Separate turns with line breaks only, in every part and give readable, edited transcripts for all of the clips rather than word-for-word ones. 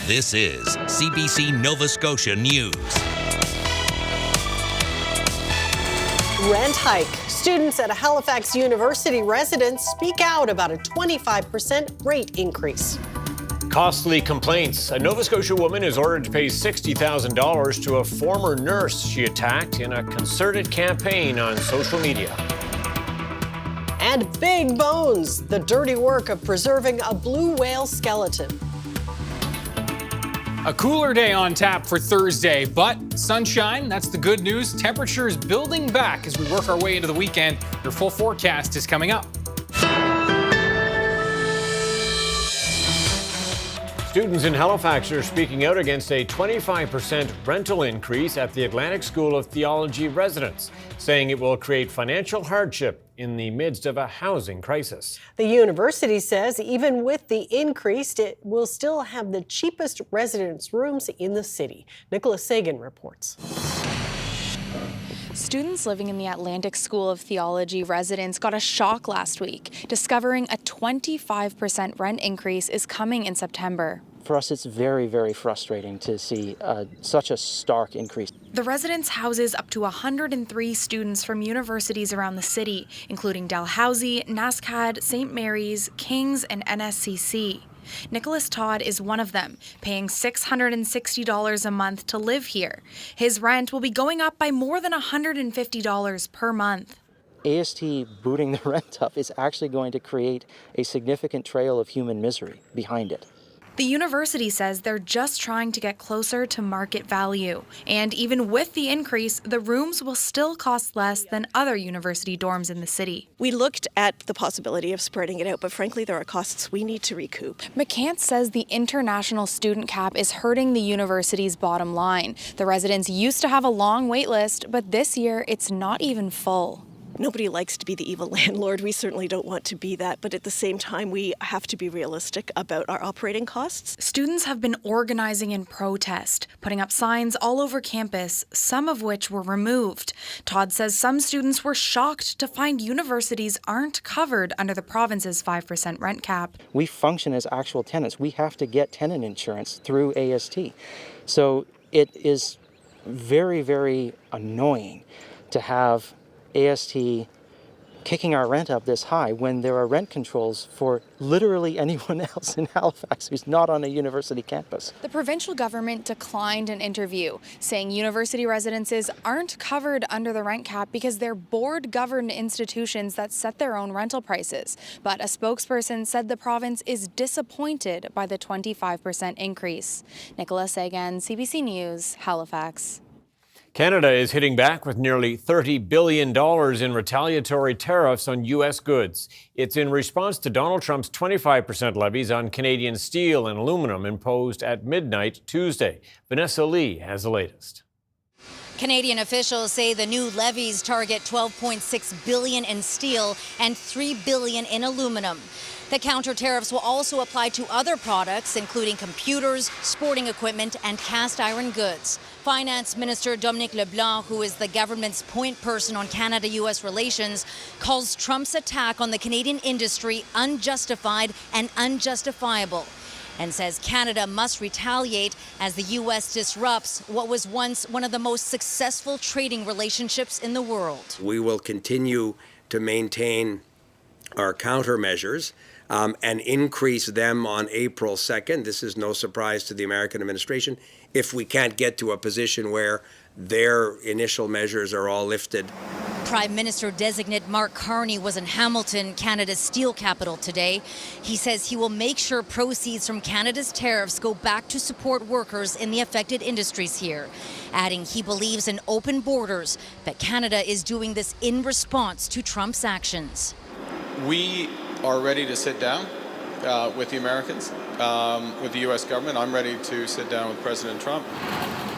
This is CBC Nova Scotia News.
Rent hike. Students at a Halifax University residence speak out about a 25% rate increase.
Costly complaints. A Nova Scotia woman is ordered to pay $60,000 to a former nurse she attacked in a concerted campaign on social media.
And big bones, the dirty work of preserving a blue whale skeleton.
A cooler day on tap for Thursday, but sunshine, that's the good news. Temperatures building back as we work our way into the weekend. Your full forecast is coming up.
Students in Halifax are speaking out against a 25% rental increase at the Atlantic School of Theology residence, saying it will create financial hardship in the midst of a housing crisis.
The university says even with the increase, it will still have the cheapest residence rooms in the city. Nicholas Sagan reports.
Students living in the Atlantic School of Theology residence got a shock last week, discovering a 25% rent increase is coming in September.
For us, it's very, very frustrating to see such a stark increase.
The residence houses up to 103 students from universities around the city, including Dalhousie, NSCAD, St. Mary's, King's, and NSCC. Nicholas Todd is one of them, paying $660 a month to live here. His rent will be going up by more than $150 per month.
AST booting the rent up is actually going to create a significant trail of human misery behind it.
The university says they're just trying to get closer to market value. And even with the increase, the rooms will still cost less than other university dorms in the city.
We looked at the possibility of spreading it out, but frankly, there are costs we need to recoup.
McCants says the international student cap is hurting the university's bottom line. The residents used to have a long wait list, but this year it's not even full.
Nobody likes to be the evil landlord. We certainly don't want to be that, but at the same time, we have to be realistic about our operating costs.
Students have been organizing in protest, putting up signs all over campus, some of which were removed. Todd says some students were shocked to find universities aren't covered under the province's 5% rent cap.
We function as actual tenants. We have to get tenant insurance through AST. So it is very, very annoying to have AST kicking our rent up this high when there are rent controls for literally anyone else in Halifax who's not on a university campus.
The provincial government declined an interview, saying university residences aren't covered under the rent cap because they're board-governed institutions that set their own rental prices. But a spokesperson said the province is disappointed by the 25% increase. Nicholas Sagan, CBC News, Halifax.
Canada is hitting back with nearly $30 billion in retaliatory tariffs on U.S. goods. It's in response to Donald Trump's 25% levies on Canadian steel and aluminum imposed at midnight Tuesday. Vanessa Lee has the latest.
Canadian officials say the new levies target $12.6 billion in steel and $3 billion in aluminum. The counter tariffs will also apply to other products, including computers, sporting equipment, and cast iron goods. Finance Minister Dominic LeBlanc, who is the government's point person on Canada-U.S. relations, calls Trump's attack on the Canadian industry unjustified and unjustifiable, and says Canada must retaliate as the U.S. disrupts what was once one of the most successful trading relationships in the world.
We will continue to maintain our countermeasures and increase them on April 2nd. This is no surprise to the American administration if we can't get to a position where their initial measures are all lifted.
Prime Minister-designate Mark Carney was in Hamilton, Canada's steel capital today. He says he will make sure proceeds from Canada's tariffs go back to support workers in the affected industries here, adding he believes in open borders, but Canada is doing this in response to Trump's actions.
We are ready to sit down with the Americans, with the U.S. government. I'm ready to sit down with President Trump.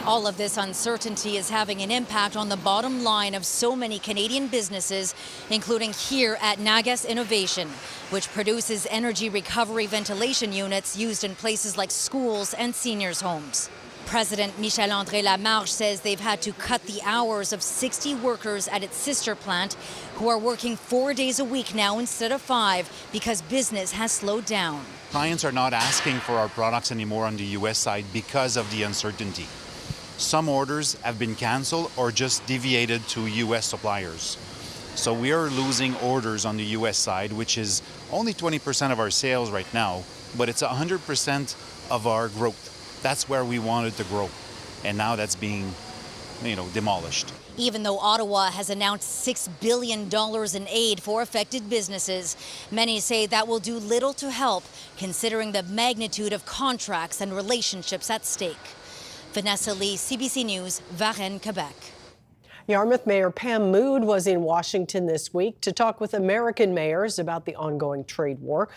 All of this uncertainty is having an impact on the bottom line of so many Canadian businesses, including here at Nagas Innovation, which produces energy recovery ventilation units used in places like schools and seniors' homes. President Michel-André Lamarche says they've had to cut the hours of 60 workers at its sister plant who are working 4 days a week now instead of 5 because business has slowed down.
Clients are not asking for our products anymore on the U.S. side because of the uncertainty. Some orders have been canceled or just deviated to U.S. suppliers. So we are losing orders on the U.S. side, which is only 20% of our sales right now, but it's 100% of our growth. That's where we wanted to grow. And now that's being, demolished.
Even though Ottawa has announced $6 billion in aid for affected businesses, many say that will do little to help, considering the magnitude of contracts and relationships at stake. Vanessa Lee, CBC News, Varennes, Quebec.
Yarmouth Mayor Pam Mood was in Washington this week to talk with American mayors about the ongoing trade war.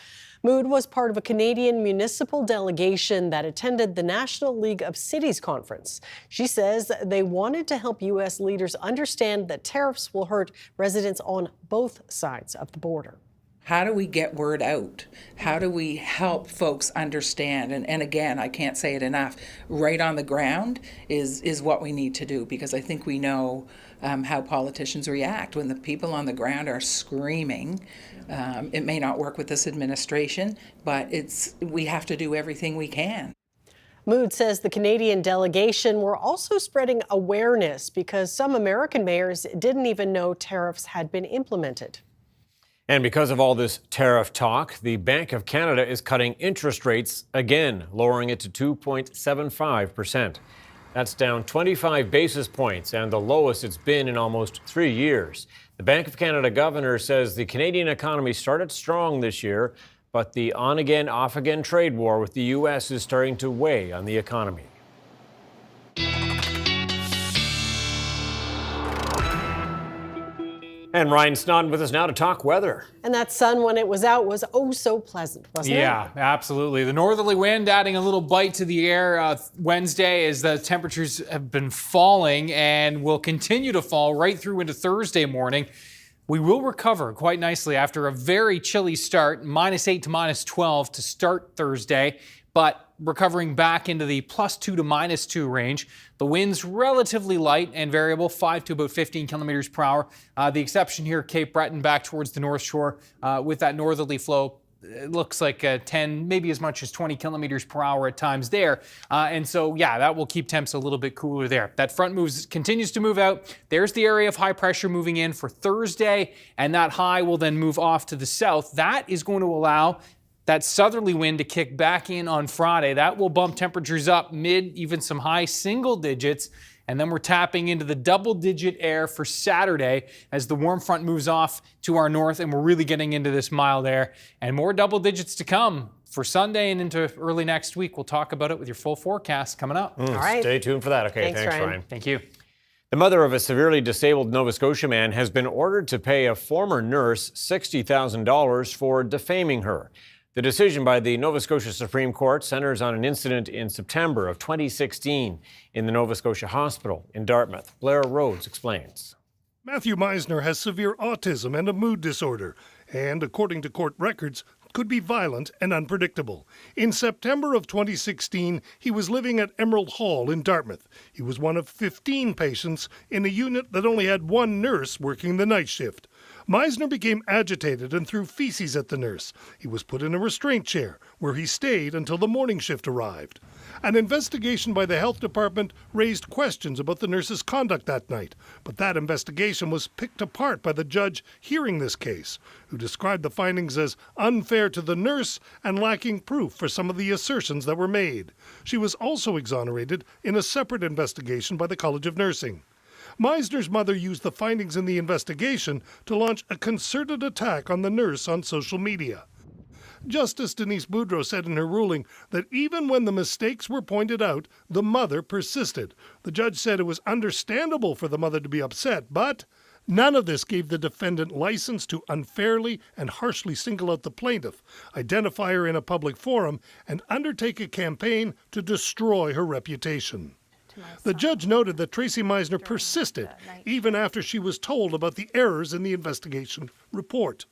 Mood was part of a Canadian municipal delegation that attended the National League of Cities conference. She says they wanted to help U.S. leaders understand that tariffs will hurt residents on both sides of the border.
How do we get word out? How do we help folks understand? And again, I can't say it enough, right on the ground is what we need to do, because I think we know how politicians react. When the people on the ground are screaming, it may not work with this administration, but we have to do everything we can.
Mood says the Canadian delegation were also spreading awareness because some American mayors didn't even know tariffs had been implemented.
And because of all this tariff talk, the Bank of Canada is cutting interest rates again, lowering it to 2.75%. That's down 25 basis points and the lowest it's been in almost 3 years. The Bank of Canada governor says the Canadian economy started strong this year, but the on-again, off-again trade war with the U.S. is starting to weigh on the economy. And Ryan Snoddon with us now to talk weather.
And that sun, when it was out, was oh so pleasant, wasn't it?
Yeah, absolutely. The northerly wind adding a little bite to the air Wednesday as the temperatures have been falling and will continue to fall right through into Thursday morning. We will recover quite nicely after a very chilly start, -8 to -12 to start Thursday, but recovering back into the +2 to -2 range. The wind's relatively light and variable, 5 to about 15 kilometers per hour. The exception here, Cape Breton back towards the North Shore with that northerly flow. It looks like 10, maybe as much as 20 kilometers per hour at times there. And so, yeah, that will keep temps a little bit cooler there. That front continues to move out. There's the area of high pressure moving in for Thursday, and that high will then move off to the south. That is going to allow that southerly wind to kick back in on Friday. That will bump temperatures up mid, even some high single digits. And then we're tapping into the double-digit air for Saturday as the warm front moves off to our north, and we're really getting into this mild air. And more double digits to come for Sunday and into early next week. We'll talk about it with your full forecast coming up.
All right.
Stay tuned for that. Okay, thanks Ryan.
Thank you.
The mother of a severely disabled Nova Scotia man has been ordered to pay a former nurse $60,000 for defaming her. The decision by the Nova Scotia Supreme Court centers on an incident in September of 2016 in the Nova Scotia Hospital in Dartmouth. Blair Rhodes explains.
Matthew Meisner has severe autism and a mood disorder, and according to court records, could be violent and unpredictable. In September of 2016, he was living at Emerald Hall in Dartmouth. He was one of 15 patients in a unit that only had one nurse working the night shift. Meisner became agitated and threw feces at the nurse. He was put in a restraint chair, where he stayed until the morning shift arrived. An investigation by the health department raised questions about the nurse's conduct that night, but that investigation was picked apart by the judge hearing this case, who described the findings as unfair to the nurse and lacking proof for some of the assertions that were made. She was also exonerated in a separate investigation by the College of Nursing. Meisner's mother used the findings in the investigation to launch a concerted attack on the nurse on social media. Justice Denise Boudreau said in her ruling that even when the mistakes were pointed out, the mother persisted. The judge said it was understandable for the mother to be upset, but none of this gave the defendant license to unfairly and harshly single out the plaintiff, identify her in a public forum, and undertake a campaign to destroy her reputation. The judge noted that Tracy Meisner persisted even after she was told about the errors in the investigation report.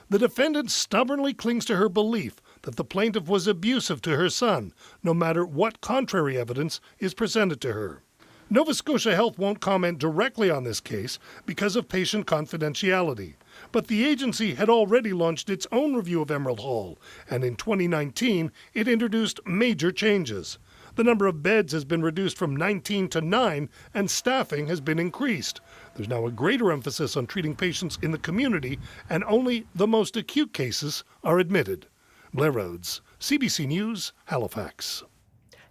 The defendant stubbornly clings to her belief that the plaintiff was abusive to her son, no matter what contrary evidence is presented to her. Nova Scotia Health won't comment directly on this case because of patient confidentiality. But the agency had already launched its own review of Emerald Hall, and in 2019, it introduced major changes. The number of beds has been reduced from 19 to 9, and staffing has been increased. There's now a greater emphasis on treating patients in the community, and only the most acute cases are admitted. Blair Rhodes, CBC News, Halifax.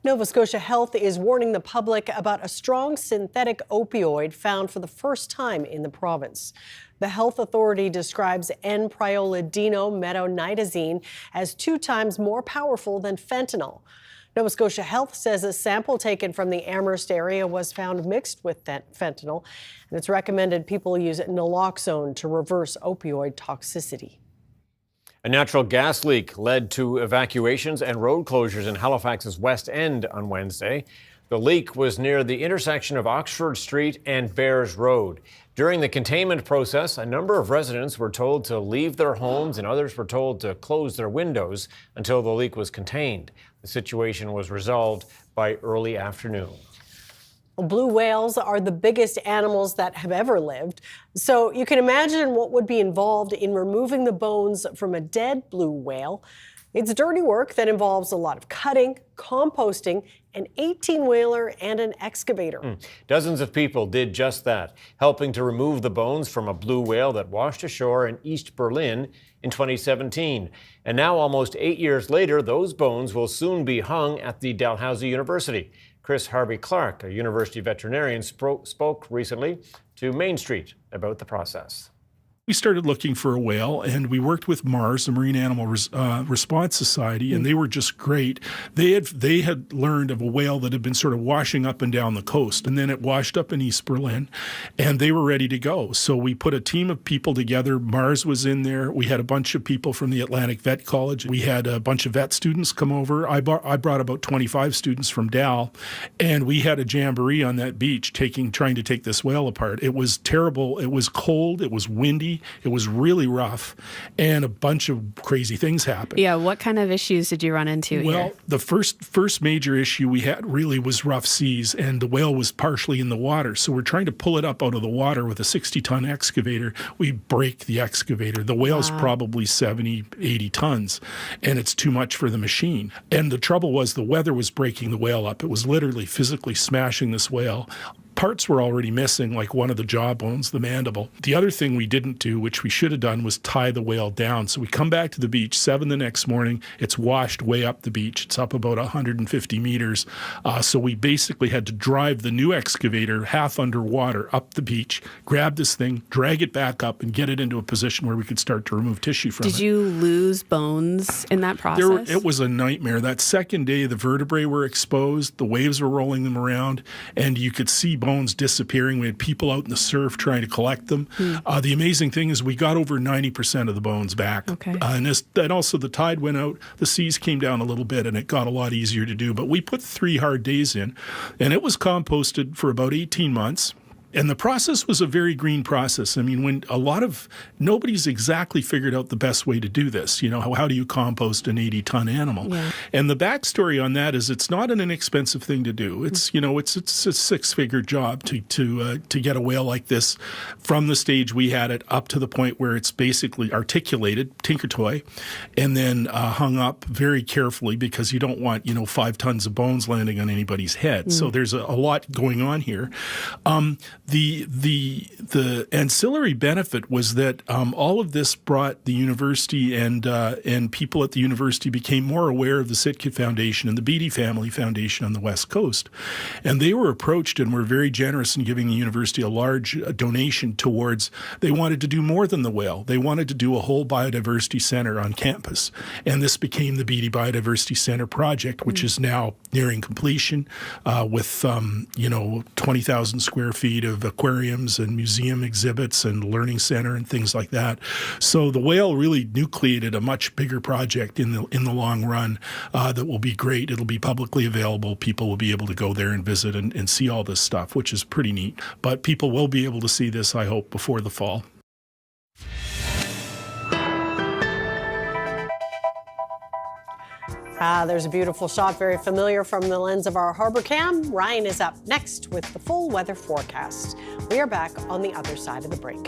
Nova Scotia Health is warning the public about a strong synthetic opioid found for the first time in the province. The health authority describes N-prioledinometronidazine as 2 times more powerful than fentanyl. Nova Scotia Health says a sample taken from the Amherst area was found mixed with fentanyl, and it's recommended people use naloxone to reverse opioid toxicity.
A natural gas leak led to evacuations and road closures in Halifax's West End on Wednesday. The leak was near the intersection of Oxford Street and Bears Road. During the containment process, a number of residents were told to leave their homes and others were told to close their windows until the leak was contained. The situation was resolved by early afternoon.
Blue whales are the biggest animals that have ever lived, so you can imagine what would be involved in removing the bones from a dead blue whale. It's dirty work that involves a lot of cutting, composting, an 18-wheeler, and an excavator.
Dozens of people did just that, helping to remove the bones from a blue whale that washed ashore in East Berlin in 2017. And now, almost 8 years later, those bones will soon be hung at the Dalhousie University. Chris Harvey-Clark, a university veterinarian, spoke recently to Main Street about the process.
We started looking for a whale, and we worked with MARS, the Marine Animal Response Society, and they were just great. They had learned of a whale that had been sort of washing up and down the coast, and then it washed up in East Berlin, and they were ready to go. So we put a team of people together. MARS was in there. We had a bunch of people from the Atlantic Vet College. We had a bunch of vet students come over. I brought about 25 students from Dal, and we had a jamboree on that beach trying to take this whale apart. It was terrible. It was cold. It was windy. It was really rough, and a bunch of crazy things happened.
Yeah, what kind of issues did you run into here?
Well, the first major issue we had really was rough seas, and the whale was partially in the water. So we're trying to pull it up out of the water with a 60-ton excavator. We break the excavator. The whale's probably 70, 80 tons, and it's too much for the machine. And the trouble was the weather was breaking the whale up. It was literally physically smashing this whale. Parts were already missing, like one of the jaw bones, the mandible. The other thing we didn't do, which we should have done, was tie the whale down. So we come back to the beach, 7 the next morning. It's washed way up the beach. It's up about 150 meters. So we basically had to drive the new excavator half underwater up the beach, grab this thing, drag it back up, and get it into a position where we could start to remove tissue from it.
Did you lose bones in that process?
It was a nightmare. That second day, the vertebrae were exposed. The waves were rolling them around, and you could see bones disappearing. We had people out in the surf trying to collect them. The amazing thing is we got over 90% of the bones back.
Okay.
And also the tide went out, the seas came down a little bit, and it got a lot easier to do. But we put 3 hard days in, and it was composted for about 18 months. And the process was a very green process. I mean, when nobody's exactly figured out the best way to do this. You know, how do you compost an 80-ton animal? Yeah. And the backstory on that is it's not an inexpensive thing to do. It's, it's a 6-figure job to get a whale like this from the stage we had it up to the point where it's basically articulated, tinker toy, and then hung up very carefully because you don't want, 5 tons of bones landing on anybody's head. So there's a lot going on here. The ancillary benefit was that all of this brought the university and people at the university became more aware of the Sitka Foundation and the Beatty Family Foundation on the West Coast. And they were approached and were very generous in giving the university a large donation towards, they wanted to do more than the whale. They wanted to do a whole biodiversity center on campus. And this became the Beatty Biodiversity Center project, which is now nearing completion with, 20,000 square feet of aquariums and museum exhibits and learning center and things like that. So the whale really nucleated a much bigger project in the long run that will be great. It'll be publicly available. People will be able to go there and visit and see all this stuff, which is pretty neat. But people will be able to see this, I hope, before the fall.
There's a beautiful shot, very familiar from the lens of our harbor cam. Ryan is up next with the full weather forecast. We are back on the other side of the break.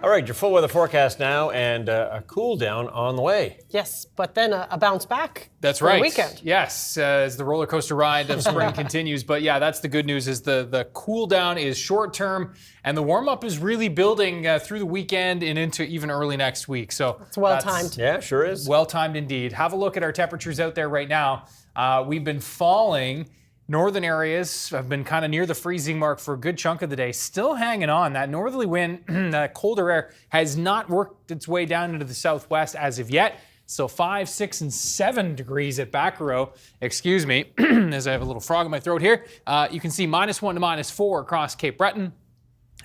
All right, your full weather forecast now, and a cool down on the way.
Yes, but then a bounce back.
That's
for
right.
The weekend.
Yes, as the roller coaster ride of spring continues. But yeah, that's the good news is the cool down is short term, and the warm up is really building through the weekend and into even early next week. So
it's well timed.
Yeah, sure is.
Well timed indeed. Have a look at our temperatures out there right now. We've been falling. Northern areas have been kind of near the freezing mark for a good chunk of the day. Still hanging on. That northerly wind, that colder air, has not worked its way down into the southwest as of yet. So 5, 6, and 7 degrees at Baccaro. Excuse me, as I have a little frog in my throat here. You can see -1 to -4 across Cape Breton.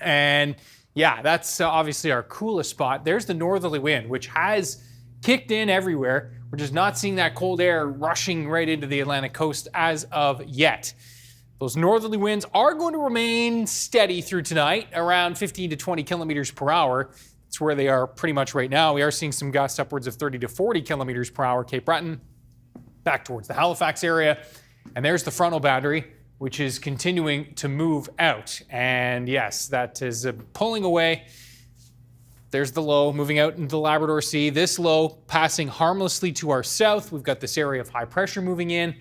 And yeah, that's obviously our coolest spot. There's the northerly wind, which has kicked in everywhere. We're just not seeing that cold air rushing right into the Atlantic coast as of yet. Those northerly winds are going to remain steady through tonight, around 15 to 20 kilometers per hour. That's where they are pretty much right now. We are seeing some gusts upwards of 30 to 40 kilometers per hour, Cape Breton, back towards the Halifax area. And there's the frontal boundary. which is continuing to move out. And yes, that is pulling away. There's the low moving out into the Labrador Sea. This low passing harmlessly to our south. We've got this area of high pressure moving in.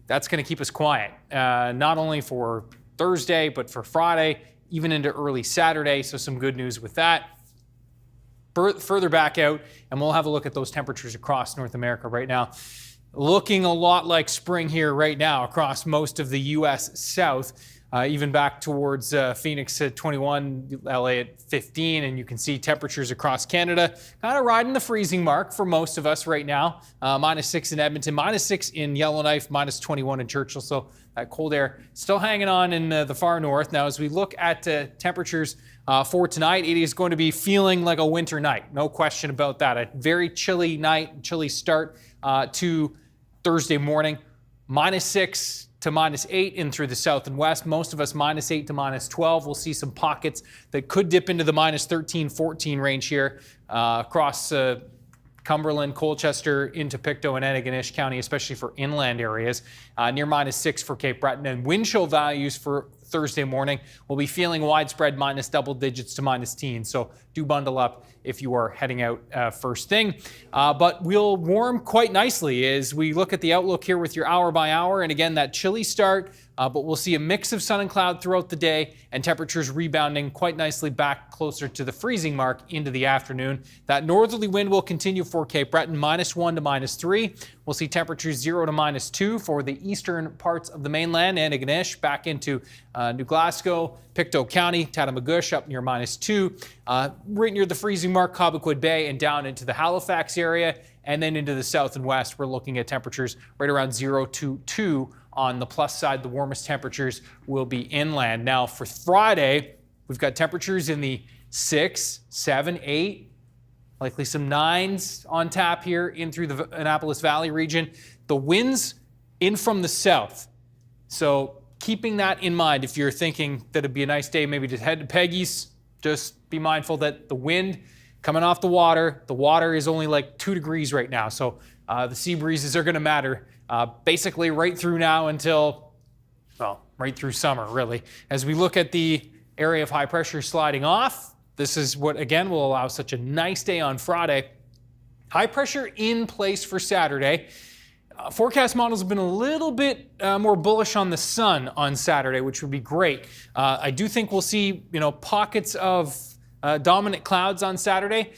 That's going to keep us quiet, not only for Thursday, but for Friday, even into early Saturday. So some good news with that. Further back out, and we'll have a look at those temperatures across North America right now. Looking a lot like spring here right now across most of the U.S. South, even back towards Phoenix at 21, LA at 15, and you can see temperatures across Canada kind of riding the freezing mark for most of us right now. -6 in Edmonton, -6 in Yellowknife, -21 in Churchill. So that cold air still hanging on in the far north. Now, as we look at temperatures for tonight, it is going to be feeling like a winter night. No question about that. A very chilly night, chilly start to Thursday morning. -6 to -8 in through the south and west. Most of us -8 to -12. We'll see some pockets that could dip into the -13, 14 range here across Cumberland, Colchester, into Pictou and Antigonish County, especially for inland areas. Near -6 for Cape Breton. And wind chill values for Thursday morning will be feeling widespread minus double digits to -teens. So do bundle up if you are heading out first thing. But we'll warm quite nicely as we look at the outlook here with your hour by hour. And again, that chilly start, but we'll see a mix of sun and cloud throughout the day and temperatures rebounding quite nicely back closer to the freezing mark into the afternoon. That northerly wind will continue for Cape Breton, -1 to -3. We'll see temperatures 0 to -2 for the eastern parts of the mainland. Antigonish back into New Glasgow, Pictou County, Tatamagouche up near -2. Right near the freezing mark, Cobequid Bay, and down into the Halifax area. And then into the south and west, we're looking at temperatures right around 0 to 2. On the plus side, the warmest temperatures will be inland. Now for Friday, we've got temperatures in the 6, 7, 8, likely some 9s on tap here in through the Annapolis Valley region. The winds in from the south. So keeping that in mind, if you're thinking that it'd be a nice day maybe to head to Peggy's, just be mindful that the wind coming off the water is only like 2 degrees right now. So the sea breezes are going to matter basically right through now until, well, right through summer, really. As we look at the area of high pressure sliding off, this is what, again, will allow such a nice day on Friday. High pressure in place for Saturday. Forecast models have been a little bit more bullish on the sun on Saturday, which would be great. I do think we'll see, pockets of dominant clouds on Saturday.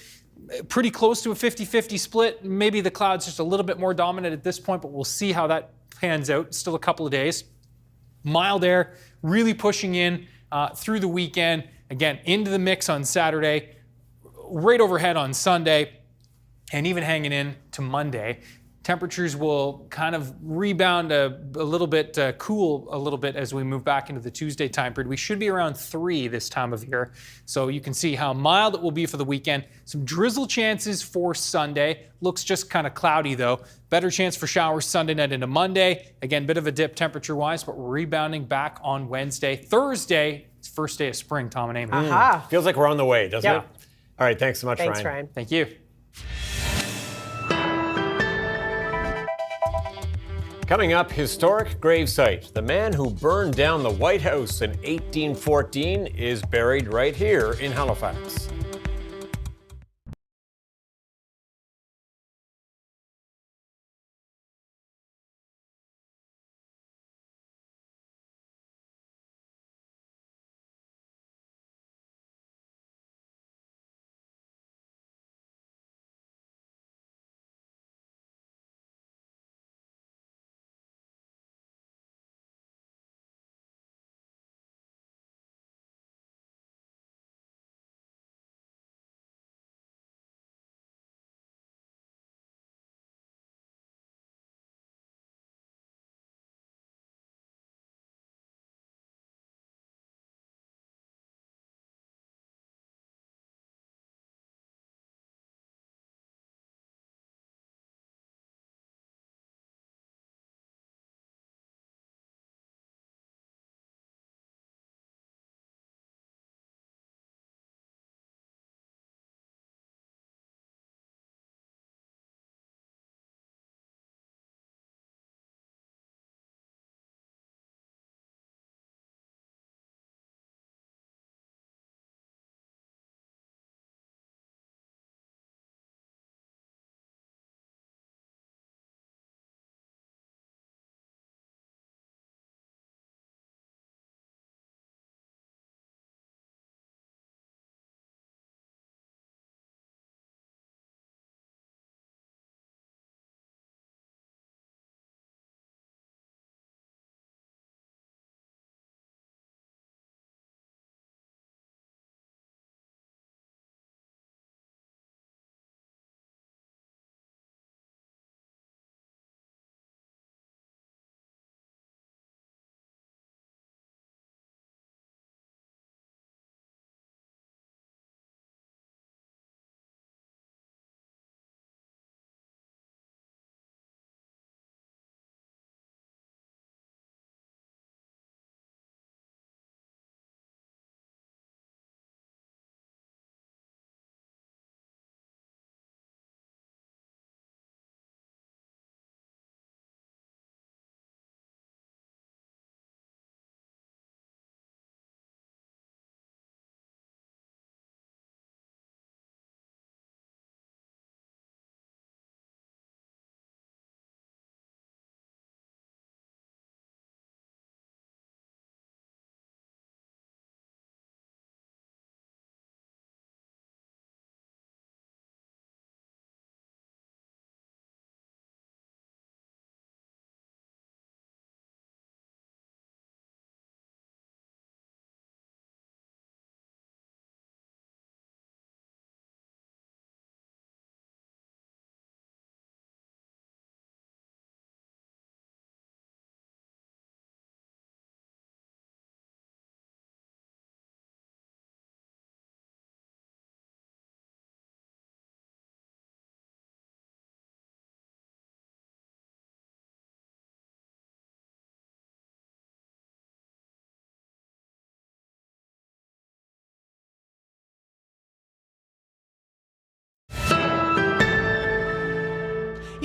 Pretty close to a 50-50 split. Maybe the clouds just a little bit more dominant at this point, but we'll see how that pans out. Still a couple of days. Mild air really pushing in through the weekend. Again, into the mix on Saturday, right overhead on Sunday, and even hanging in to Monday. Temperatures will kind of rebound a little bit, cool a little bit as we move back into the Tuesday time period. We should be around 3 this time of year. So you can see how mild it will be for the weekend. Some drizzle chances for Sunday. Looks just kind of cloudy though. Better chance for showers Sunday night into Monday. Again, bit of a dip temperature-wise, but we're rebounding back on Wednesday. Thursday, it's first day of spring, Tom and Amy.
Aha.
Feels like we're on the way, doesn't it? All right, thanks so much,
Thanks, Ryan.
Thank you.
Coming up, historic gravesite. The man who burned down the White House in 1814 is buried right here in Halifax.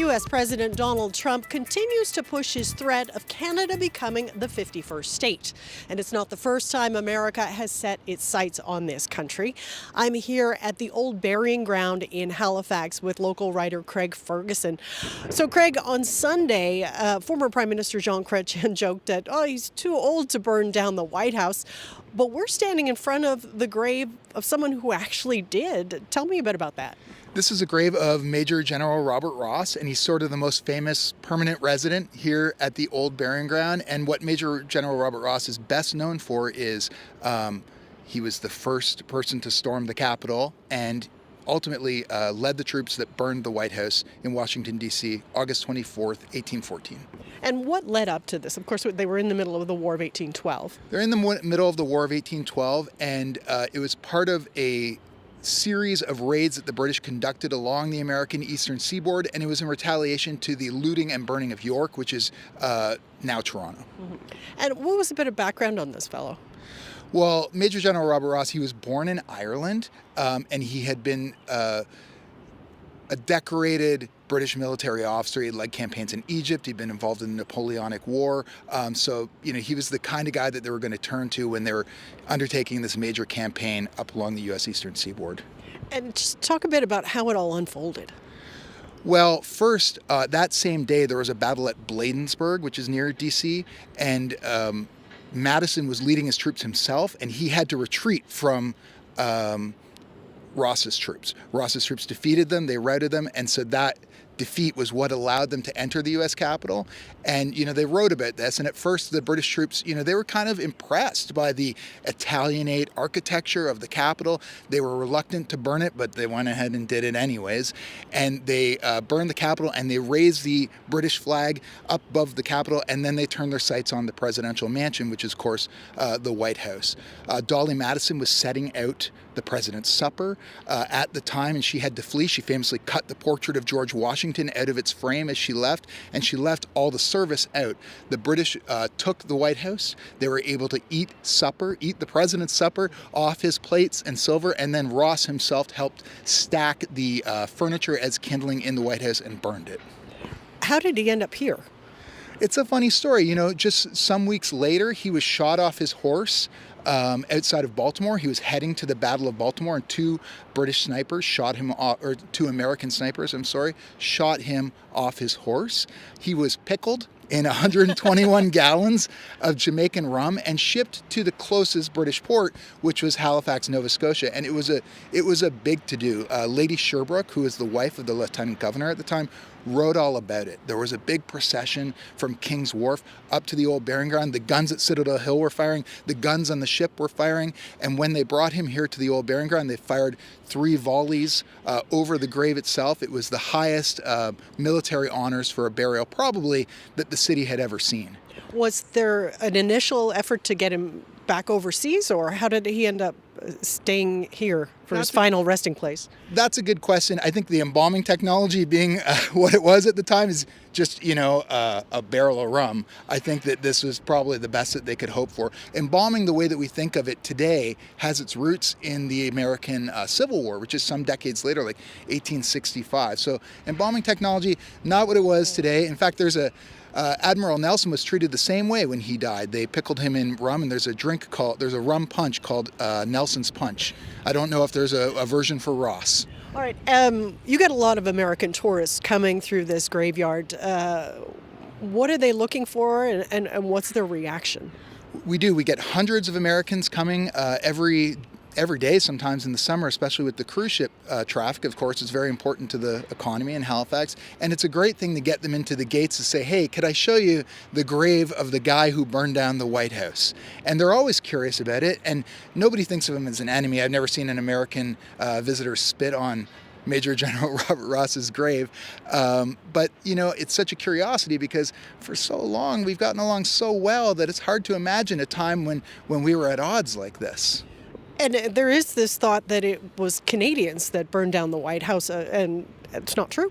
U.S. President Donald Trump continues to push his threat of Canada becoming the 51st state. And it's not the first time America has set its sights on this country. I'm here at the old burying ground in Halifax with local writer Craig Ferguson. So, Craig, on Sunday, former Prime Minister John Chrétien joked that, he's too old to burn down the White House. But we're standing in front of the grave of someone who actually did. Tell me a bit about that.
This is a grave of Major General Robert Ross, and he's sort of the most famous permanent resident here at the old burying ground. And what Major General Robert Ross is best known for is he was the first person to storm the Capitol and ultimately led the troops that burned the White House in Washington, D.C., August 24th, 1814.
And what led up to this? Of course, they were in the middle of the War of 1812.
They're in the middle of the War of 1812, and it was part of a series of raids that the British conducted along the American eastern seaboard, and it was in retaliation to the looting and burning of York, which is now Toronto.
Mm-hmm. And what was a bit of background on this fellow?
Well, Major General Robert Ross, he was born in Ireland, and he had been a decorated British military officer. He led campaigns in Egypt. He'd been involved in the Napoleonic War. He was the kind of guy that they were going to turn to when they were undertaking this major campaign up along the U.S. eastern seaboard.
And just talk a bit about how it all unfolded.
Well, first, that same day, there was a battle at Bladensburg, which is near D.C., and Madison was leading his troops himself, and he had to retreat from Ross's troops. Ross's troops defeated them, they routed them, and so that defeat was what allowed them to enter the U.S. Capitol. And, they wrote about this. And at first, the British troops, they were kind of impressed by the Italianate architecture of the Capitol. They were reluctant to burn it, but they went ahead and did it anyways. And they burned the Capitol, and they raised the British flag up above the Capitol, and then they turned their sights on the presidential mansion, which is, of course, the White House. Dolly Madison was setting out the president's supper at the time, and she had to flee. She famously cut the portrait of George Washington out of its frame as she left, and she left all the service out. The British took the White House. They were able to eat the president's supper off his plates and silver, and then Ross himself helped stack the furniture as kindling in the White House and burned it.
How did he end up here?
It's a funny story. Just some weeks later, he was shot off his horse outside of Baltimore. He was heading to the Battle of Baltimore, and two American snipers, shot him off his horse. He was pickled in 121 gallons of Jamaican rum and shipped to the closest British port, which was Halifax, Nova Scotia. And it was a big to-do. Lady Sherbrooke, who was the wife of the lieutenant governor at the time, wrote all about it. There was a big procession from King's Wharf up to the old burying ground. The guns at Citadel Hill were firing. The guns on the ship were firing. And when they brought him here to the old burying ground, they fired 3 volleys over the grave itself. It was the highest military honors for a burial, probably, that the city had ever seen.
Was there an initial effort to get him back overseas, or how did he end up staying here for his final resting place?
That's a good question. I think the embalming technology being what it was at the time is just, a barrel of rum. I think that this was probably the best that they could hope for. Embalming, the way that we think of it today, has its roots in the American Civil War, which is some decades later, like 1865. So embalming technology, not what it was today. In fact, there's Admiral Nelson was treated the same way when he died. They pickled him in rum, and there's a rum punch called Nelson's Punch. I don't know if there's a version for Ross.
All right. You get a lot of American tourists coming through this graveyard. What are they looking for, and what's their reaction?
We do. We get hundreds of Americans coming every day, sometimes in the summer, especially with the cruise ship traffic. Of course, it's very important to the economy in Halifax. And it's a great thing to get them into the gates to say, hey, could I show you the grave of the guy who burned down the White House? And they're always curious about it. And nobody thinks of him as an enemy. I've never seen an American visitor spit on Major General Robert Ross's grave. But, it's such a curiosity because for so long we've gotten along so well that it's hard to imagine a time when we were at odds like this.
And there is this thought that it was Canadians that burned down the White House, and it's not true.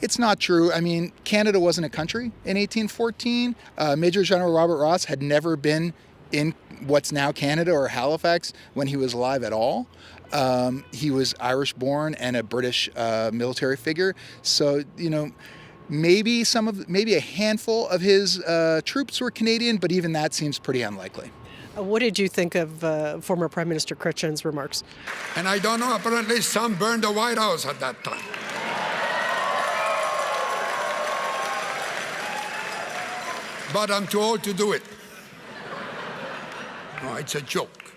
It's not true. I mean, Canada wasn't a country in 1814. Major General Robert Ross had never been in what's now Canada or Halifax when he was alive at all. He was Irish born and a British military figure. So, maybe a handful of his troops were Canadian, but even that seems pretty unlikely.
What did you think of former Prime Minister Chrétien's remarks?
And I don't know, apparently some burned the White House at that time. But I'm too old to do it. No, it's a joke.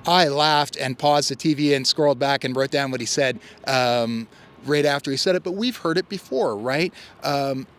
I laughed and paused the TV and scrolled back and wrote down what he said right after he said it. But we've heard it before, right?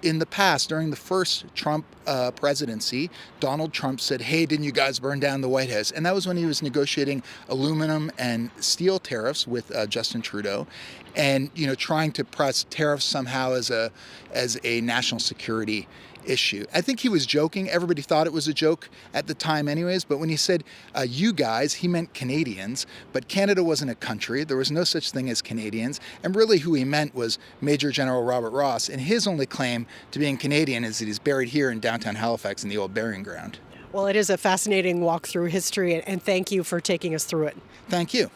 In the past, during the first Trump presidency, Donald Trump said, hey, didn't you guys burn down the White House? And that was when he was negotiating aluminum and steel tariffs with Justin Trudeau and, trying to press tariffs somehow as a national security issue. I think he was joking. Everybody thought it was a joke at the time anyways, but when he said you guys, he meant Canadians, but Canada wasn't a country. There was no such thing as Canadians, and really who he meant was Major General Robert Ross, and his only claim to being Canadian is that he's buried here in downtown Halifax in the old burying ground.
Well, it is a fascinating walk through history, and thank you for taking us through it.
Thank you.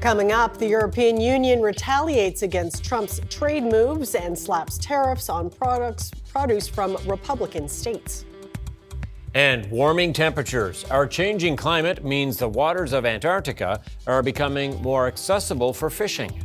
Coming up, the European Union retaliates against Trump's trade moves and slaps tariffs on produce from Republican states.
And warming temperatures. Our changing climate means the waters of Antarctica are becoming more accessible for fishing.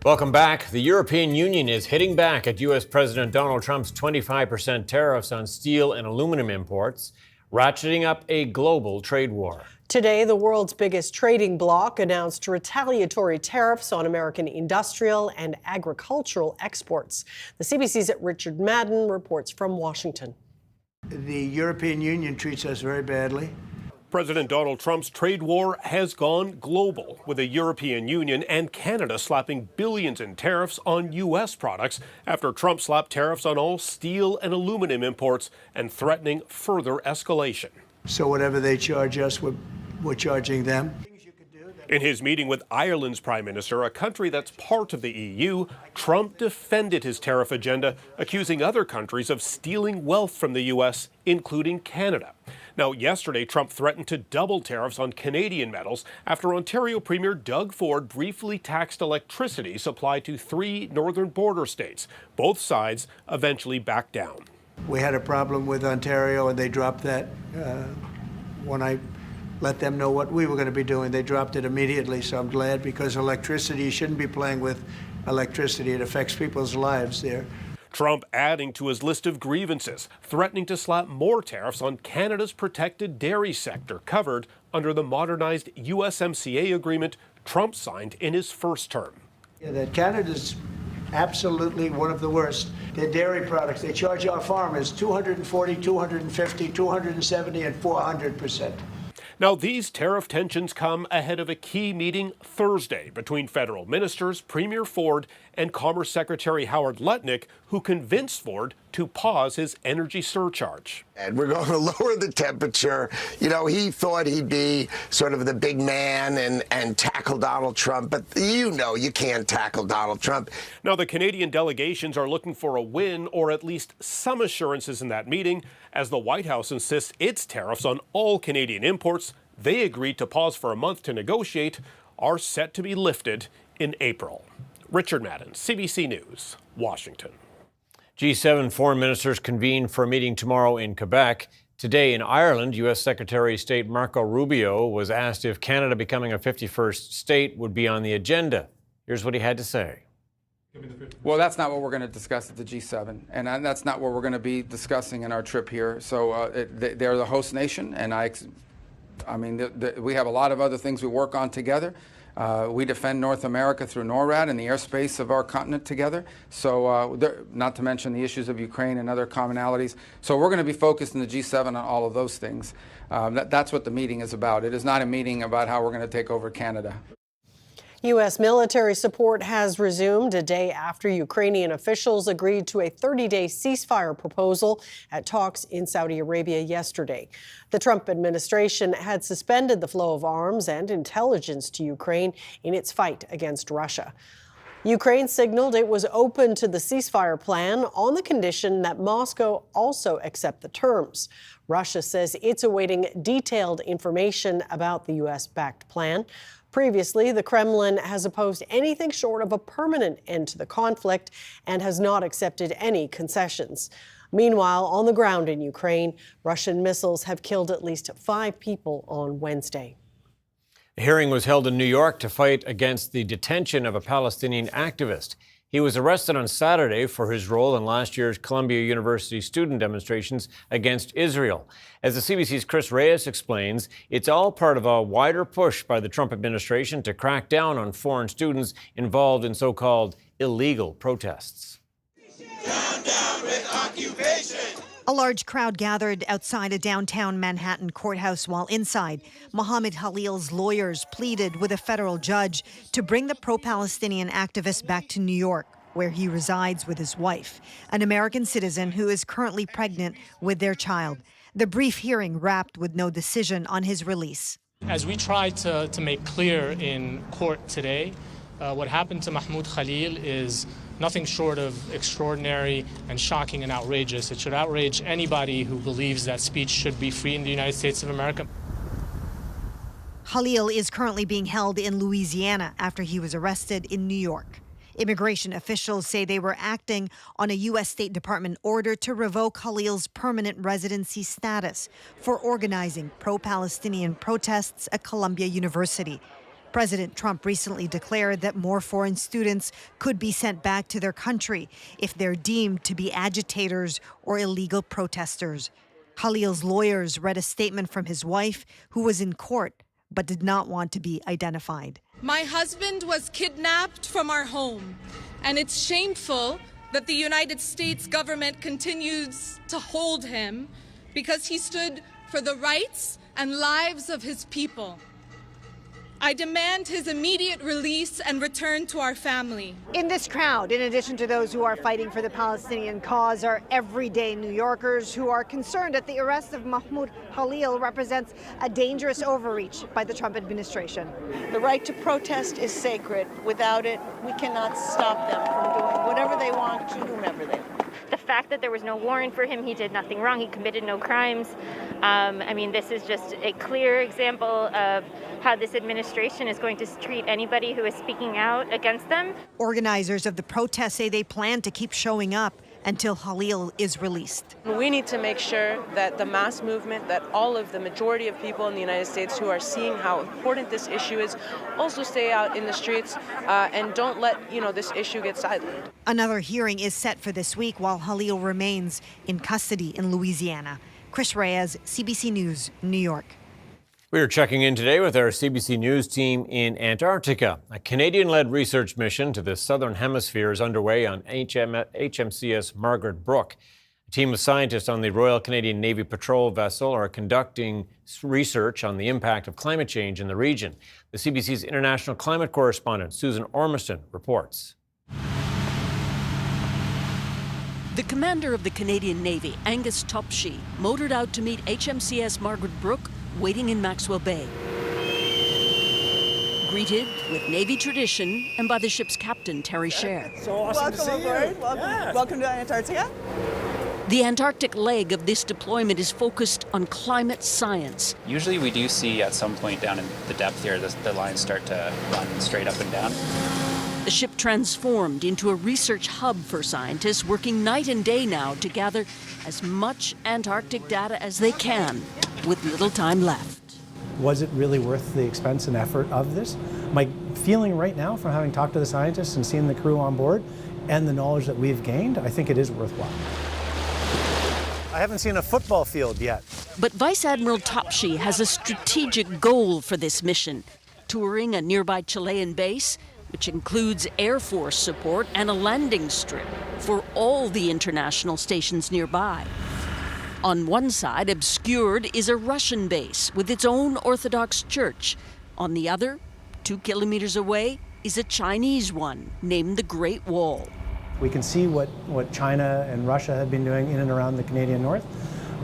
Welcome back. The European Union is hitting back at U.S. President Donald Trump's 25% tariffs on steel and aluminum imports, ratcheting up a global trade war.
Today, the world's biggest trading bloc announced retaliatory tariffs on American industrial and agricultural exports. The CBC's Richard Madden reports from Washington.
The European Union treats us very badly.
President Donald Trump's trade war has gone global, with the European Union and Canada slapping billions in tariffs on U.S. products after Trump slapped tariffs on all steel and aluminum imports and threatening further escalation.
So whatever they charge us, we're charging them.
In his meeting with Ireland's Prime Minister, a country that's part of the EU, Trump defended his tariff agenda, accusing other countries of stealing wealth from the U.S., including Canada. Now, yesterday, Trump threatened to double tariffs on Canadian metals after Ontario Premier Doug Ford briefly taxed electricity supplied to 3 northern border states. Both sides eventually backed down.
We had a problem with Ontario, and they dropped that when I let them know what we were going to be doing. They dropped it immediately, so I'm glad, because electricity, you shouldn't be playing with electricity. It affects people's lives there.
Trump adding to his list of grievances, threatening to slap more tariffs on Canada's protected dairy sector covered under the modernized USMCA agreement Trump signed in his first term.
Yeah, that Canada's absolutely one of the worst. Their dairy products, they charge our farmers 240, 250, 270, and 400%.
Now, these tariff tensions come ahead of a key meeting Thursday between federal ministers, Premier Ford, and Commerce Secretary Howard Lutnick, who convinced Ford to pause his energy surcharge.
And we're going to lower the temperature. You know, he thought he'd be sort of the big man and tackle Donald Trump, but you know you can't tackle Donald Trump.
Now, the Canadian delegations are looking for a win or at least some assurances in that meeting, as the White House insists its tariffs on all Canadian imports they agreed to pause for a month to negotiate are set to be lifted in April. Richard Madden, CBC News, Washington.
G7 foreign ministers convene for a meeting tomorrow in Quebec. Today in Ireland, U.S. Secretary of State Marco Rubio was asked if Canada becoming a 51st state would be on the agenda. Here's what he had to say.
Well, that's not what we're going to discuss at the G7, and that's not what we're going to be discussing in our trip here. So they're the host nation, and we have a lot of other things we work on together. We defend North America through NORAD and the airspace of our continent together. So not to mention the issues of Ukraine and other commonalities. So we're going to be focused in the G7 on all of those things. That's what the meeting is about. It is not a meeting about how we're going to take over Canada.
U.S. military support has resumed a day after Ukrainian officials agreed to a 30-day ceasefire proposal at talks in Saudi Arabia yesterday. The Trump administration had suspended the flow of arms and intelligence to Ukraine in its fight against Russia. Ukraine signaled it was open to the ceasefire plan on the condition that Moscow also accept the terms. Russia says it's awaiting detailed information about the U.S.-backed plan. Previously, the Kremlin has opposed anything short of a permanent end to the conflict and has not accepted any concessions. Meanwhile, on the ground in Ukraine, Russian missiles have killed at least 5 people on Wednesday.
The hearing was held in New York to fight against the detention of a Palestinian activist. He was arrested on Saturday for his role in last year's Columbia University student demonstrations against Israel. As the CBC's Chris Reyes explains, it's all part of a wider push by the Trump administration to crack down on foreign students involved in so-called illegal protests.
Down with occupation! A large crowd gathered outside a downtown Manhattan courthouse while inside, Mohammed Khalil's lawyers pleaded with a federal judge to bring the pro-Palestinian activist back to New York, where he resides with his wife, an American citizen who is currently pregnant with their child. The brief hearing wrapped with no decision on his release.
As we tried to make clear in court today, what happened to Mahmoud Khalil is nothing short of extraordinary and shocking and outrageous. It should outrage anybody who believes that speech should be free in the United States of America.
Khalil is currently being held in Louisiana after he was arrested in New York. Immigration officials say they were acting on a U.S. State Department order to revoke Khalil's permanent residency status for organizing pro-Palestinian protests at Columbia University. President Trump recently declared that more foreign students could be sent back to their country if they're deemed to be agitators or illegal protesters. Khalil's lawyers read a statement from his wife, who was in court but did not want to be identified.
My husband was kidnapped from our home, and it's shameful that the United States government continues to hold him because he stood for the rights and lives of his people. I demand his immediate release and return to our family.
In this crowd, in addition to those who are fighting for the Palestinian cause, are everyday New Yorkers who are concerned that the arrest of Mahmoud Khalil represents a dangerous overreach by the Trump administration.
The right to protest is sacred. Without it, we cannot stop them from doing whatever they want to whomever they want.
The fact that there was no warrant for him, he did nothing wrong, he committed no crimes. I mean, this is just a clear example of how this administration is going to treat anybody who is speaking out against them.
Organizers of the protest say they plan to keep showing up until Khalil is released.
We need to make sure that the mass movement, that all of the majority of people in the United States who are seeing how important this issue is, also stay out in the streets and don't let this issue get sidelined.
Another hearing is set for this week while Khalil remains in custody in Louisiana. Chris Reyes, CBC News, New York.
We are checking in today with our CBC News team in Antarctica. A Canadian-led research mission to the southern hemisphere is underway on HMCS Margaret Brooke. A team of scientists on the Royal Canadian Navy patrol vessel are conducting research on the impact of climate change in the region. The CBC's international climate correspondent, Susan Ormiston, reports.
The commander of the Canadian Navy, Angus Topshee, motored out to meet HMCS Margaret Brooke, waiting in Maxwell Bay. Greeted with Navy tradition and by the ship's captain, Terry Scher.
So awesome to see you. Welcome to Antarctica.
The Antarctic leg of this deployment is focused on climate science.
Usually we do see at some point down in the depth here, the lines start to run straight up and down.
The ship transformed into a research hub for scientists working night and day now to gather as much Antarctic data as they can with little time left.
Was it really worth the expense and effort of this? My feeling right now from having talked to the scientists and seen the crew on board and the knowledge that we've gained, I think it is worthwhile. I haven't seen a football field yet.
But Vice Admiral Topshee has a strategic goal for this mission, touring a nearby Chilean base, which includes Air Force support and a landing strip for all the international stations nearby. On one side, obscured, is a Russian base with its own Orthodox church. On the other, 2 kilometers away, is a Chinese one named the Great Wall.
We can see what China and Russia have been doing in and around the Canadian North.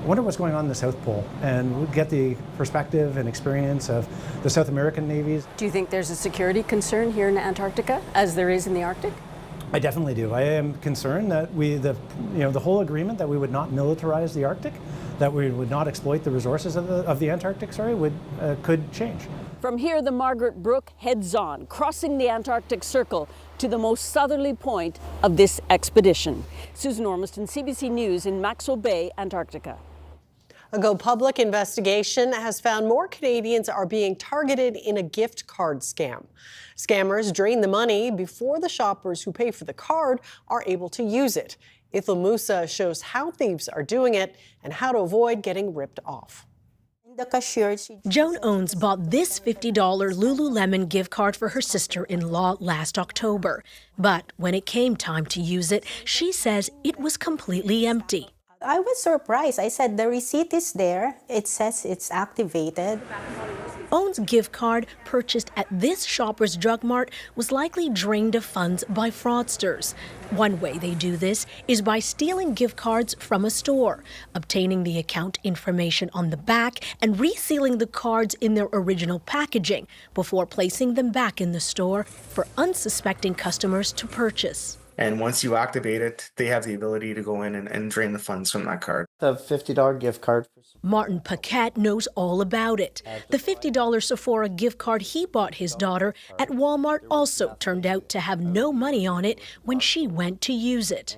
I wonder what's going on in the South Pole, and we'll get the perspective and experience of the South American navies.
Do you think there's a security concern here in Antarctica, as there is in the Arctic?
I definitely do. I am concerned that the whole agreement that we would not militarize the Arctic, that we would not exploit the resources of the Antarctic, could change.
From here, the Margaret Brooke heads on, crossing the Antarctic Circle to the most southerly point of this expedition. Susan Ormiston, CBC News in Maxwell Bay, Antarctica.
A Go Public investigation has found more Canadians are being targeted in a gift card scam. Scammers drain the money before the shoppers who pay for the card are able to use it. Ithel Musa shows how thieves are doing it and how to avoid getting ripped off.
Joan Owens bought this $50 Lululemon gift card for her sister-in-law last October. But when it came time to use it, she says it was completely empty.
I was surprised. I said, the receipt is there. It says it's activated.
Owens' gift card, purchased at this Shoppers Drug Mart, was likely drained of funds by fraudsters. One way they do this is by stealing gift cards from a store, obtaining the account information on the back and resealing the cards in their original packaging before placing them back in the store for unsuspecting customers to purchase.
And once you activate it, they have the ability to go in and drain the funds from that card.
The $50 gift card.
Martin Paquette knows all about it. The $50 Sephora gift card he bought his daughter at Walmart also turned out to have no money on it when she went to use it.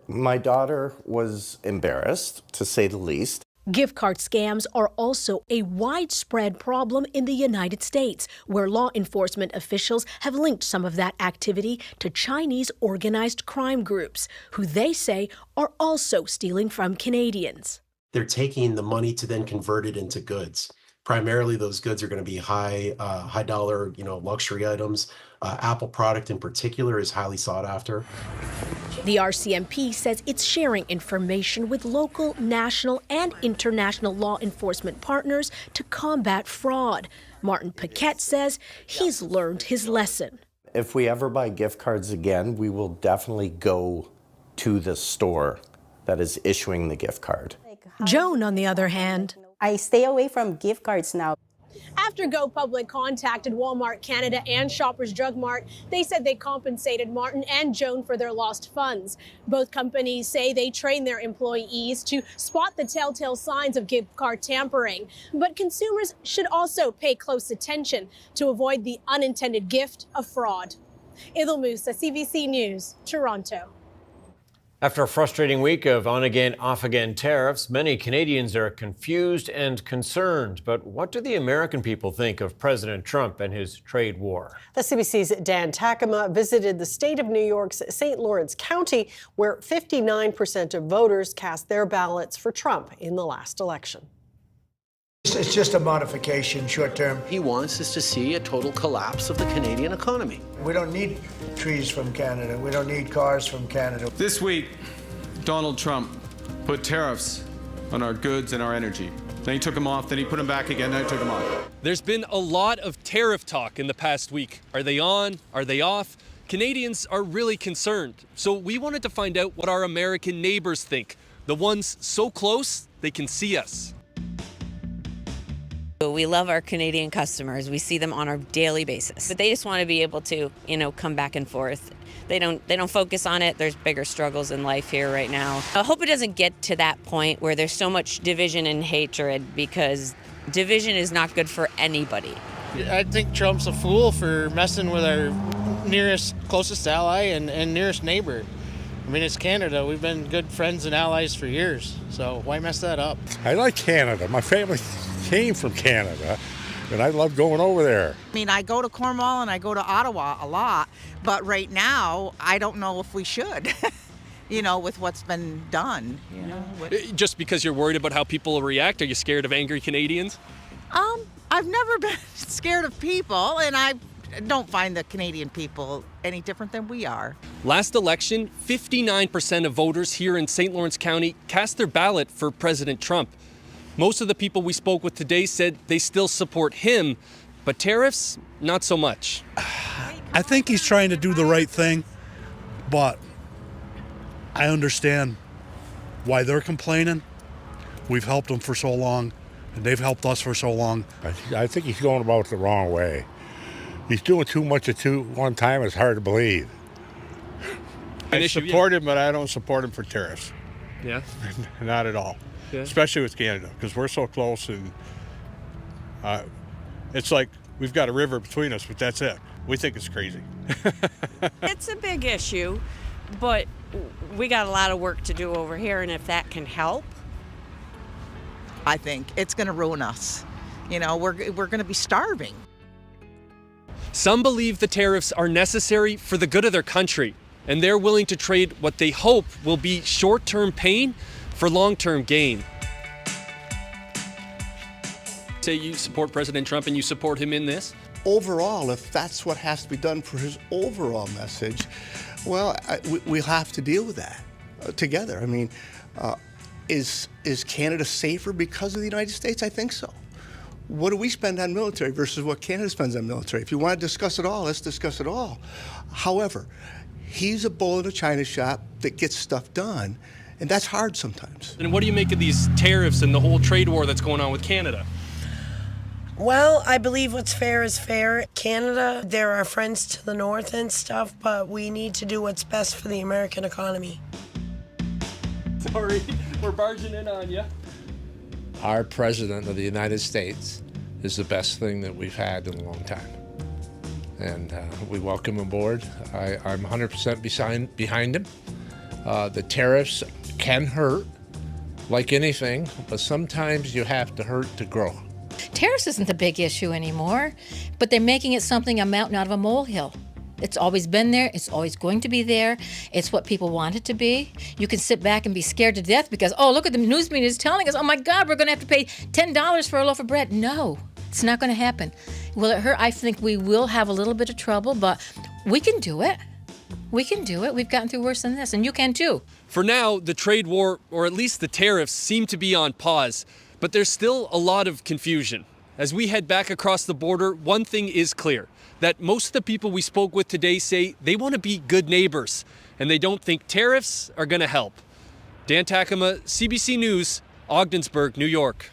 My daughter was embarrassed, to say the least.
Gift card scams are also a widespread problem in the United States, where law enforcement officials have linked some of that activity to Chinese organized crime groups, who they say are also stealing from Canadians.
They're taking the money to then convert it into goods. Primarily, those goods are going to be high dollar, luxury items. Apple product in particular is highly sought after.
The RCMP says it's sharing information with local, national, and international law enforcement partners to combat fraud. Martin Paquette says he's learned his lesson.
If we ever buy gift cards again, we will definitely go to the store that is issuing the gift card.
Joan, on the other hand,
I stay away from gift cards now.
After Go Public contacted Walmart Canada and Shoppers Drug Mart, they said they compensated Martin and Joan for their lost funds. Both companies say they train their employees to spot the telltale signs of gift card tampering. But consumers should also pay close attention to avoid the unintended gift of fraud. Idil Musa, CBC News, Toronto.
After a frustrating week of on-again, off-again tariffs, many Canadians are confused and concerned. But what do the American people think of President Trump and his trade war?
The CBC's Dan Takema visited the state of New York's St. Lawrence County, where 59% of voters cast their ballots for Trump in the last election.
It's just a modification, short term.
He wants us to see a total collapse of the Canadian economy.
We don't need trees from Canada. We don't need cars from Canada.
This week, Donald Trump put tariffs on our goods and our energy. Then he took them off, then he put them back again, then he took them off.
There's been a lot of tariff talk in the past week. Are they on? Are they off? Canadians are really concerned. So we wanted to find out what our American neighbors think, the ones so close they can see us.
We love our Canadian customers. We see them on a daily basis, but they just want to be able to, come back and forth. They don't focus on it. There's bigger struggles in life here right now. I hope it doesn't get to that point where there's so much division and hatred, because division is not good for anybody.
I think Trump's a fool for messing with our nearest, closest ally and nearest neighbor. I mean, it's Canada. We've been good friends and allies for years, so why mess that up?
I like Canada. My family came from Canada, and I love going over there.
I mean, I go to Cornwall and I go to Ottawa a lot, but right now, I don't know if we should, with what's been done.
Just because you're worried about how people will react? Are you scared of angry Canadians?
I've never been scared of people, and I don't find the Canadian people any different than we are.
Last election, 59% of voters here in St. Lawrence County cast their ballot for President Trump. Most of the people we spoke with today said they still support him, but tariffs, not so much.
I think he's trying to do the right thing, but I understand why they're complaining. We've helped them for so long, and they've helped us for so long.
I think he's going about it the wrong way. He's doing too much at one time. It's hard to believe.
I support him, but I don't support him for tariffs.
Yeah?
Not at all. Yeah. Especially with Canada, because we're so close, and it's like we've got a river between us, but that's it. We think it's crazy.
It's a big issue, but we got a lot of work to do over here, and if that can help.
I think it's going to ruin us. We're going to be starving.
Some believe the tariffs are necessary for the good of their country, and they're willing to trade what they hope will be short-term pain for long-term gain. Say you support President Trump and you support him in this?
Overall, if that's what has to be done for his overall message, well, we'll have to deal with that together. I mean, is Canada safer because of the United States? I think so. What do we spend on military versus what Canada spends on military? If you want to discuss it all, let's discuss it all. However, he's a bull in a china shop that gets stuff done, and that's hard sometimes.
And what do you make of these tariffs and the whole trade war that's going on with Canada?
Well, I believe what's fair is fair. Canada, they're our friends to the north and stuff, but we need to do what's best for the American economy.
Sorry, we're barging in on you.
Our president of the United States is the best thing that we've had in a long time. And we welcome him aboard. I'm 100% behind him. The tariffs can hurt like anything, but sometimes you have to hurt to grow.
Tariffs isn't the big issue anymore, but they're making it something, a mountain out of a molehill. It's always been there. It's always going to be there. It's what people want it to be. You can sit back and be scared to death because, oh, look at the news media is telling us, oh my God, we're going to have to pay $10 for a loaf of bread. No, it's not going to happen. Will it hurt? I think we will have a little bit of trouble, but we can do it. We can do it. We've gotten through worse than this, and you can too.
For now, the trade war, or at least the tariffs, seem to be on pause, but there's still a lot of confusion. As we head back across the border, one thing is clear, that most of the people we spoke with today say they want to be good neighbors, and they don't think tariffs are going to help. Dan Takema, CBC News, Ogdensburg, New York.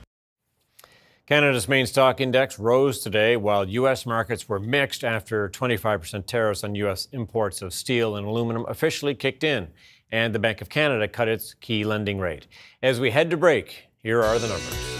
Canada's main stock index rose today, while U.S. markets were mixed after 25% tariffs on U.S. imports of steel and aluminum officially kicked in, and the Bank of Canada cut its key lending rate. As we head to break, here are the numbers.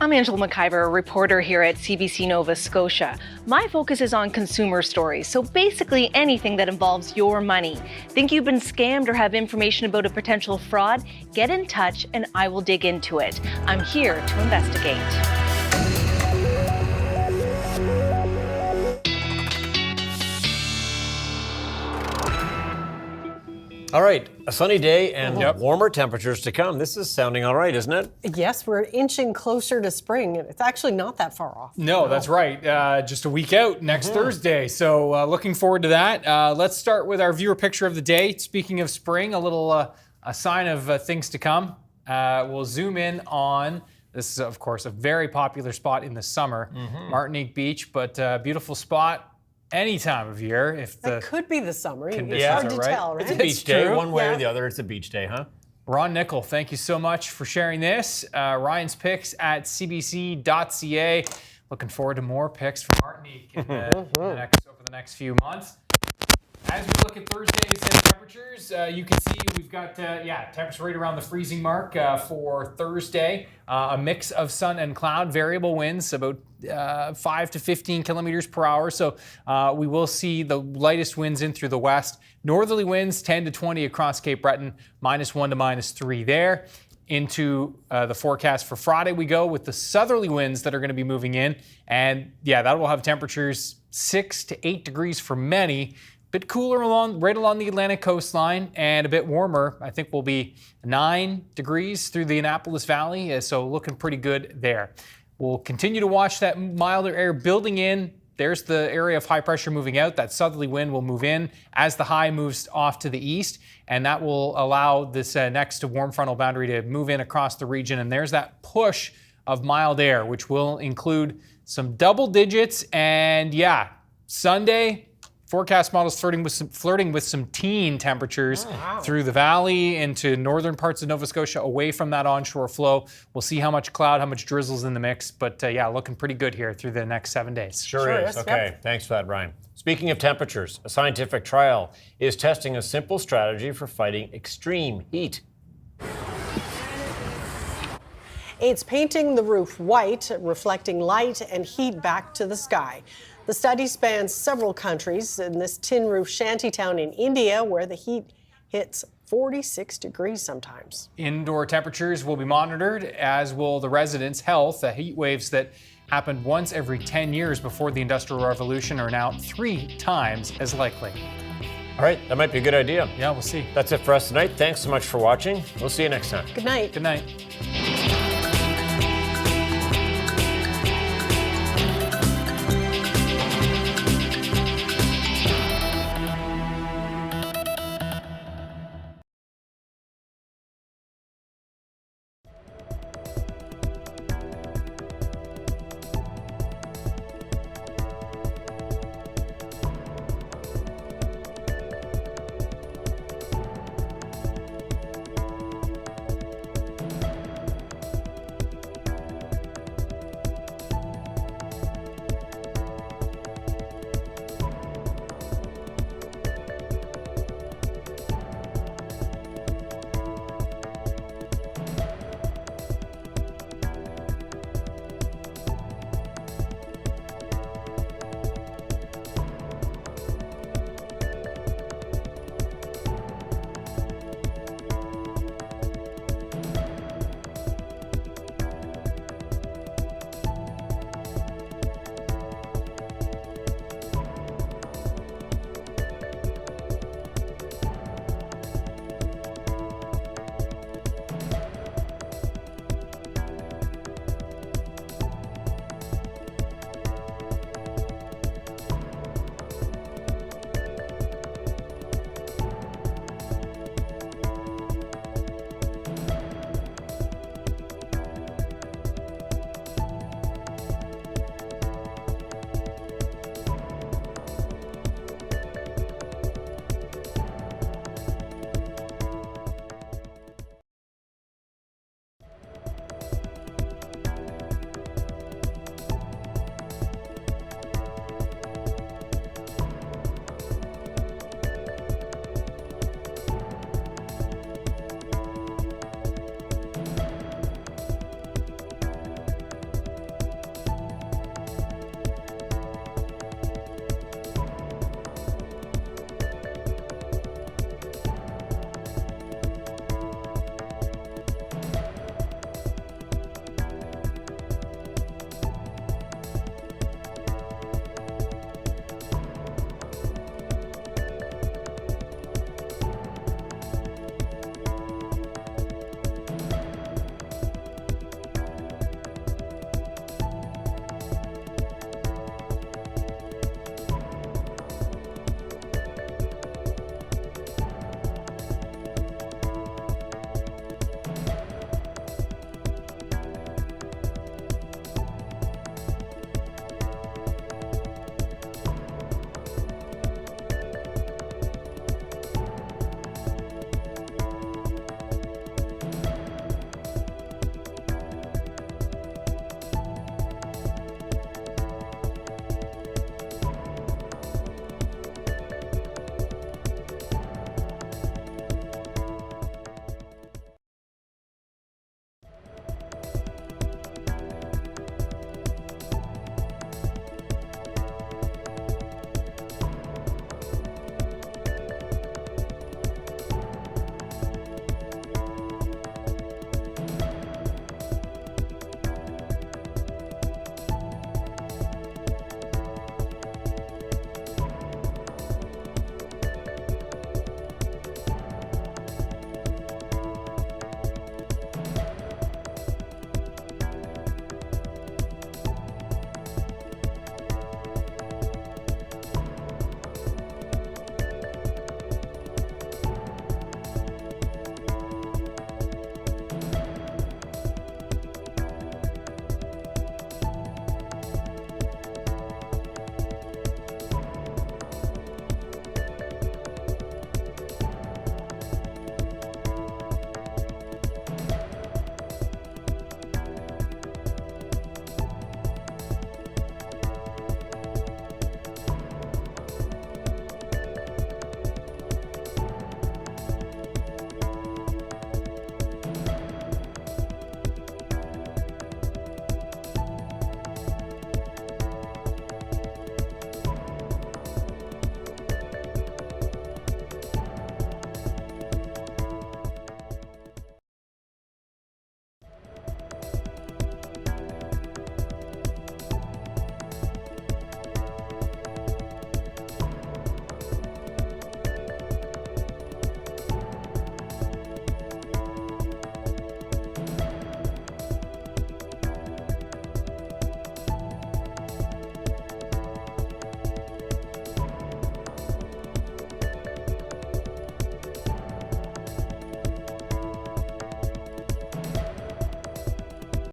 I'm Angela McIver, a reporter here at CBC Nova Scotia. My focus is on consumer stories, so basically anything that involves your money. Think you've been scammed or have information about a potential fraud? Get in touch and I will dig into it. I'm here to investigate.
All right, a sunny day and warmer temperatures to come. This is sounding all right, isn't it?
Yes, we're inching closer to spring, and it's actually not that far off.
No, that's right. Just a week out, next Thursday. So looking forward to that. Let's start with our viewer picture of the day. Speaking of spring, a little a sign of things to come. We'll zoom in on, this is, of course, a very popular spot in the summer, Martinique Beach, but beautiful spot. Any time of year, if
That could be the summer. It's
conditions
hard
are
to
right.
tell, right?
It's a beach day, one way or the other. It's a beach day, huh?
Ron Nickel, thank you so much for sharing this. Ryan's picks at cbc.ca. Looking forward to more picks from Martinique over the next few months. As we look at Thursday's temperatures, you can see we've got temperatures right around the freezing mark for Thursday. A mix of sun and cloud, variable winds, about 5 to 15 kilometers per hour. So we will see the lightest winds in through the west. Northerly winds 10 to 20 across Cape Breton, -1 to -3 there. Into the forecast for Friday we go with the southerly winds that are going to be moving in. And that will have temperatures 6 to 8 degrees for many. Bit cooler right along the Atlantic coastline and a bit warmer. I think we'll be 9 degrees through the Annapolis Valley, so looking pretty good there. We'll continue to watch that milder air building in. There's the area of high pressure moving out. That southerly wind will move in as the high moves off to the east, and that will allow this next warm frontal boundary to move in across the region. And there's that push of mild air, which will include some double digits. And Sunday, forecast models flirting with some teen temperatures through the valley into northern parts of Nova Scotia, away from that onshore flow. We'll see how much cloud, how much drizzle's in the mix, but looking pretty good here through the next 7 days.
Sure is. Okay, thanks for that, Ryan. Speaking of temperatures, a scientific trial is testing a simple strategy for fighting extreme heat.
It's painting the roof white, reflecting light and heat back to the sky. The study spans several countries in this tin roof shantytown in India, where the heat hits 46 degrees sometimes.
Indoor temperatures will be monitored, as will the residents' health. The heat waves that happened once every 10 years before the Industrial Revolution are now 3 times as likely.
All right, that might be a good idea.
Yeah, we'll see.
That's it for us tonight. Thanks so much for watching. We'll see you next time.
Good night.
Good night.